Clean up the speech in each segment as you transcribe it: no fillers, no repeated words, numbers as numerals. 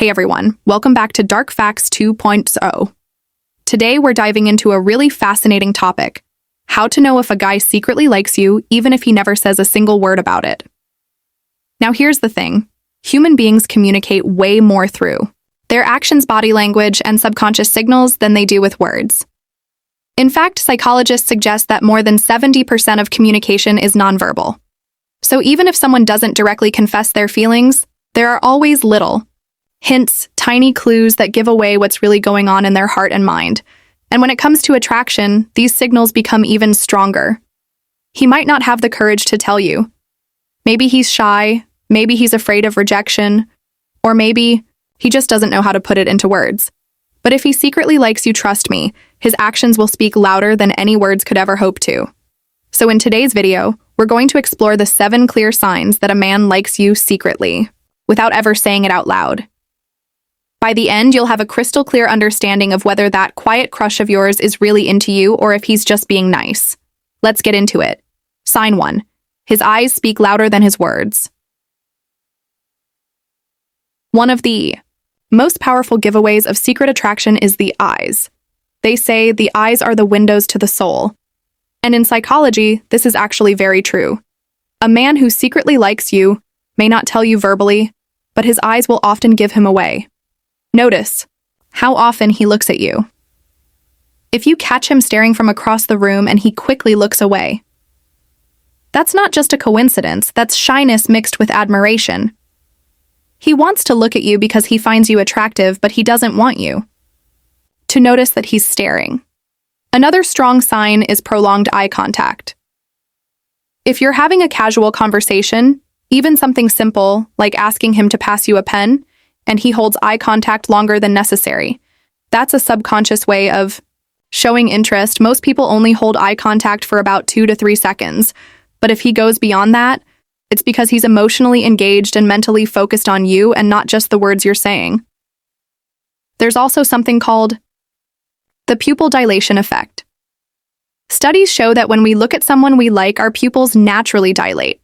Hey everyone, welcome back to Dark Facts 2.0. Today we're diving into a really fascinating topic: how to know if a guy secretly likes you even if he never says a single word about it. Now here's the thing, human beings communicate way more through their actions, body language, and subconscious signals than they do with words. In fact, psychologists suggest that more than 70% of communication is nonverbal. So even if someone doesn't directly confess their feelings, there are always little hints, tiny clues that give away what's really going on in their heart and mind. And when it comes to attraction, these signals become even stronger. He might not have the courage to tell you. Maybe he's shy, maybe he's afraid of rejection, or maybe he just doesn't know how to put it into words. But if he secretly likes you, trust me, his actions will speak louder than any words could ever hope to. So in today's video, we're going to explore the 7 clear signs that a man likes you secretly, without ever saying it out loud. By the end, you'll have a crystal clear understanding of whether that quiet crush of yours is really into you or if he's just being nice. Let's get into it. Sign 1. His eyes speak louder than his words. One of the most powerful giveaways of secret attraction is the eyes. They say the eyes are the windows to the soul. And in psychology, this is actually very true. A man who secretly likes you may not tell you verbally, but his eyes will often give him away. Notice how often he looks at you. If you catch him staring from across the room and he quickly looks away, that's not just a coincidence, that's shyness mixed with admiration. He wants to look at you because he finds you attractive, but he doesn't want you to notice that he's staring. Another strong sign is prolonged eye contact. If you're having a casual conversation, even something simple like asking him to pass you a pen, and he holds eye contact longer than necessary, that's a subconscious way of showing interest. Most people only hold eye contact for about 2 to 3 seconds, but if he goes beyond that, it's because he's emotionally engaged and mentally focused on you and not just the words you're saying. There's also something called the pupil dilation effect. Studies show that when we look at someone we like, our pupils naturally dilate.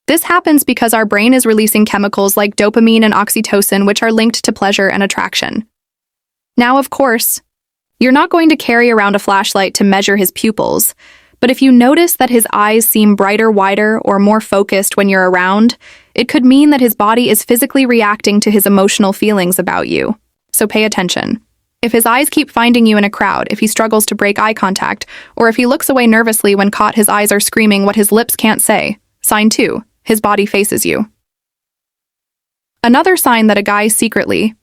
This happens because our brain is releasing chemicals like dopamine and oxytocin, which are linked to pleasure and attraction. Now, of course, you're not going to carry around a flashlight to measure his pupils, but if you notice that his eyes seem brighter, wider, or more focused when you're around, it could mean that his body is physically reacting to his emotional feelings about you. So pay attention. If his eyes keep finding you in a crowd, if he struggles to break eye contact, or if he looks away nervously when caught, his eyes are screaming what his lips can't say. Sign 2. His body faces you. Another sign that a guy secretly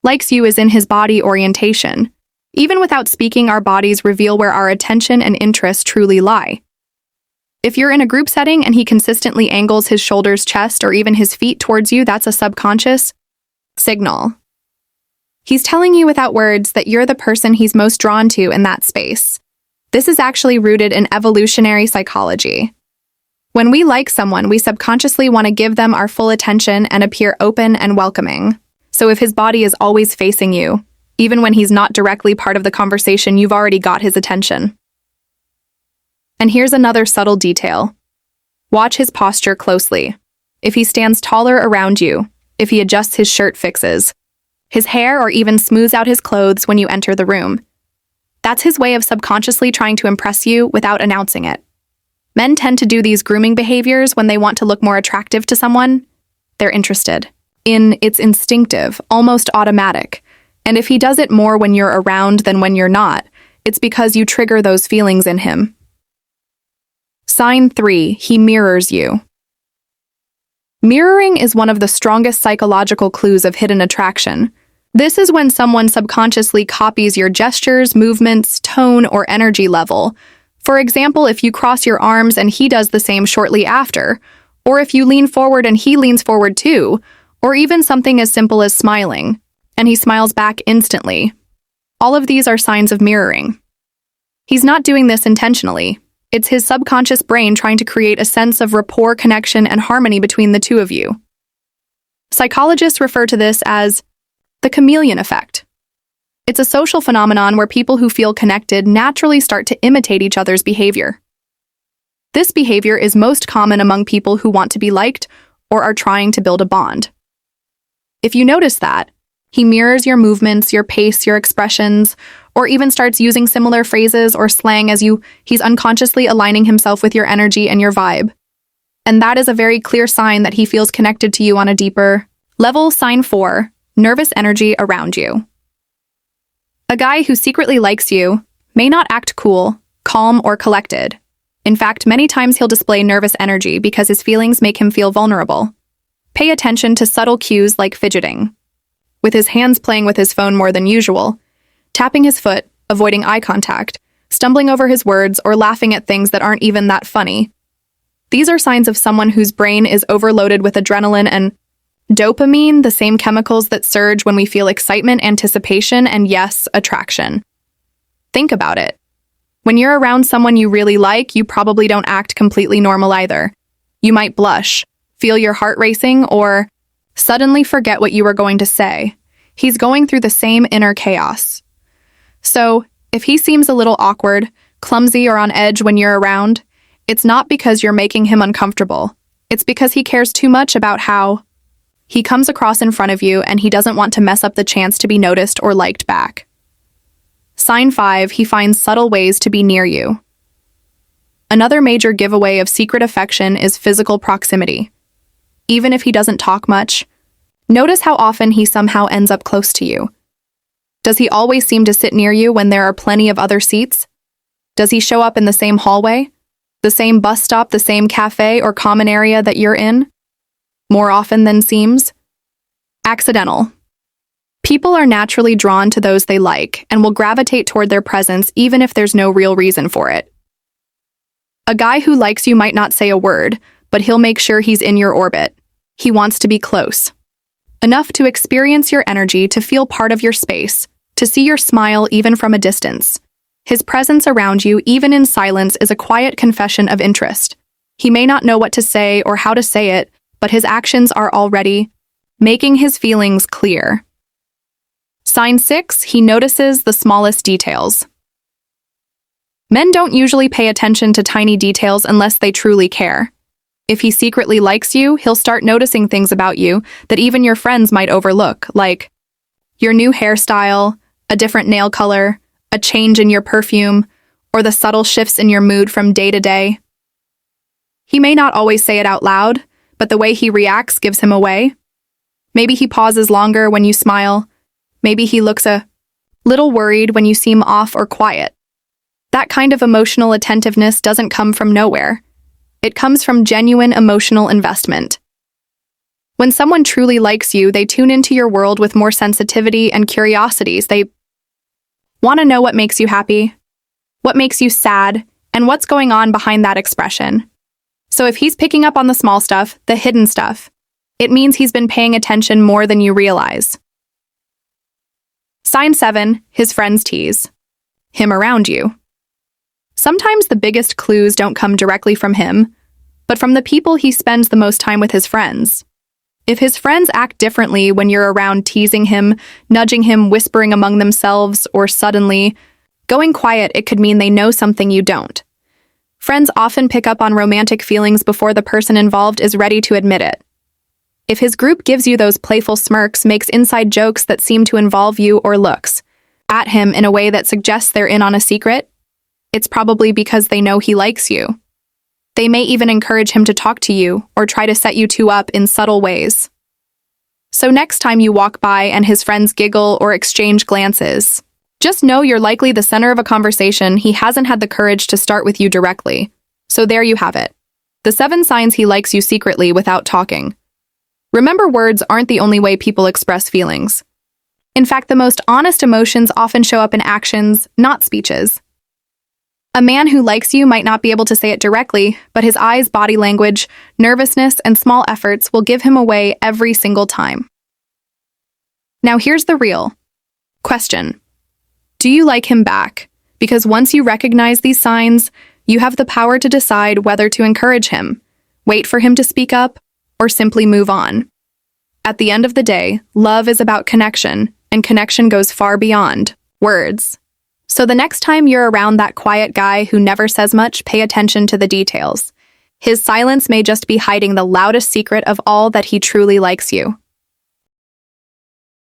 likes you is in his body orientation. Even without speaking, our bodies reveal where our attention and interest truly lie. If you're in a group setting and he consistently angles his shoulders, chest, or even his feet towards you, that's a subconscious signal. He's telling you without words that you're the person he's most drawn to in that space. This is actually rooted in evolutionary psychology. When we like someone, we subconsciously want to give them our full attention and appear open and welcoming. So if his body is always facing you, even when he's not directly part of the conversation, you've already got his attention. And here's another subtle detail. Watch his posture closely. If he stands taller around you, if he adjusts his shirt, fixes his hair, or even smooths out his clothes when you enter the room, that's his way of subconsciously trying to impress you without announcing it. Men tend to do these grooming behaviors when they want to look more attractive to someone they're interested in. It's instinctive, almost automatic. And if he does it more when you're around than when you're not, it's because you trigger those feelings in him. Sign 3. He mirrors you. Mirroring is one of the strongest psychological clues of hidden attraction. This is when someone subconsciously copies your gestures, movements, tone, or energy level. For example, if you cross your arms and he does the same shortly after, or if you lean forward and he leans forward too, or even something as simple as smiling, and he smiles back instantly. All of these are signs of mirroring. He's not doing this intentionally. It's his subconscious brain trying to create a sense of rapport, connection, and harmony between the two of you. Psychologists refer to this as the chameleon effect. It's a social phenomenon where people who feel connected naturally start to imitate each other's behavior. This behavior is most common among people who want to be liked or are trying to build a bond. If you notice that, he mirrors your movements, your pace, your expressions, or even starts using similar phrases or slang as you, he's unconsciously aligning himself with your energy and your vibe. And that is a very clear sign that he feels connected to you on a deeper level. Sign 4, nervous energy around you. A guy who secretly likes you may not act cool, calm, or collected. In fact, many times he'll display nervous energy because his feelings make him feel vulnerable. Pay attention to subtle cues like fidgeting, with his hands playing with his phone more than usual, tapping his foot, avoiding eye contact, stumbling over his words, or laughing at things that aren't even that funny. These are signs of someone whose brain is overloaded with adrenaline and dopamine, the same chemicals that surge when we feel excitement, anticipation, and yes, attraction. Think about it. When you're around someone you really like, you probably don't act completely normal either. You might blush, feel your heart racing, or suddenly forget what you were going to say. He's going through the same inner chaos. So, if he seems a little awkward, clumsy, or on edge when you're around, it's not because you're making him uncomfortable. It's because he cares too much about how he comes across in front of you and he doesn't want to mess up the chance to be noticed or liked back. Sign 5, he finds subtle ways to be near you. Another major giveaway of secret affection is physical proximity. Even if he doesn't talk much, notice how often he somehow ends up close to you. Does he always seem to sit near you when there are plenty of other seats? Does he show up in the same hallway, the same bus stop, the same cafe or common area that you're in? More often than seems? Accidental. People are naturally drawn to those they like and will gravitate toward their presence even if there's no real reason for it. A guy who likes you might not say a word, but he'll make sure he's in your orbit. He wants to be close. Enough to experience your energy, to feel part of your space, to see your smile even from a distance. His presence around you, even in silence, is a quiet confession of interest. He may not know what to say or how to say it, but his actions are already making his feelings clear. Sign 6, he notices the smallest details. Men don't usually pay attention to tiny details unless they truly care. If he secretly likes you, he'll start noticing things about you that even your friends might overlook, like your new hairstyle, a different nail color, a change in your perfume, or the subtle shifts in your mood from day to day. He may not always say it out loud, but the way he reacts gives him away. Maybe he pauses longer when you smile. Maybe he looks a little worried when you seem off or quiet. That kind of emotional attentiveness doesn't come from nowhere. It comes from genuine emotional investment. When someone truly likes you, they tune into your world with more sensitivity and curiosities. They want to know what makes you happy, what makes you sad, and what's going on behind that expression. So if he's picking up on the small stuff, the hidden stuff, it means he's been paying attention more than you realize. Sign 7, his friends tease him around you. Sometimes the biggest clues don't come directly from him, but from the people he spends the most time with, his friends. If his friends act differently when you're around, teasing him, nudging him, whispering among themselves, or suddenly going quiet, it could mean they know something you don't. Friends often pick up on romantic feelings before the person involved is ready to admit it. If his group gives you those playful smirks, makes inside jokes that seem to involve you, or looks at him in a way that suggests they're in on a secret, it's probably because they know he likes you. They may even encourage him to talk to you or try to set you two up in subtle ways. So next time you walk by and his friends giggle or exchange glances, just know you're likely the center of a conversation he hasn't had the courage to start with you directly. So there you have it. The 7 signs he likes you secretly without talking. Remember, words aren't the only way people express feelings. In fact, the most honest emotions often show up in actions, not speeches. A man who likes you might not be able to say it directly, but his eyes, body language, nervousness, and small efforts will give him away every single time. Now here's the real question. Do you like him back? Because once you recognize these signs, you have the power to decide whether to encourage him, wait for him to speak up, or simply move on. At the end of the day, love is about connection, and connection goes far beyond words. So the next time you're around that quiet guy who never says much, pay attention to the details. His silence may just be hiding the loudest secret of all, that he truly likes you.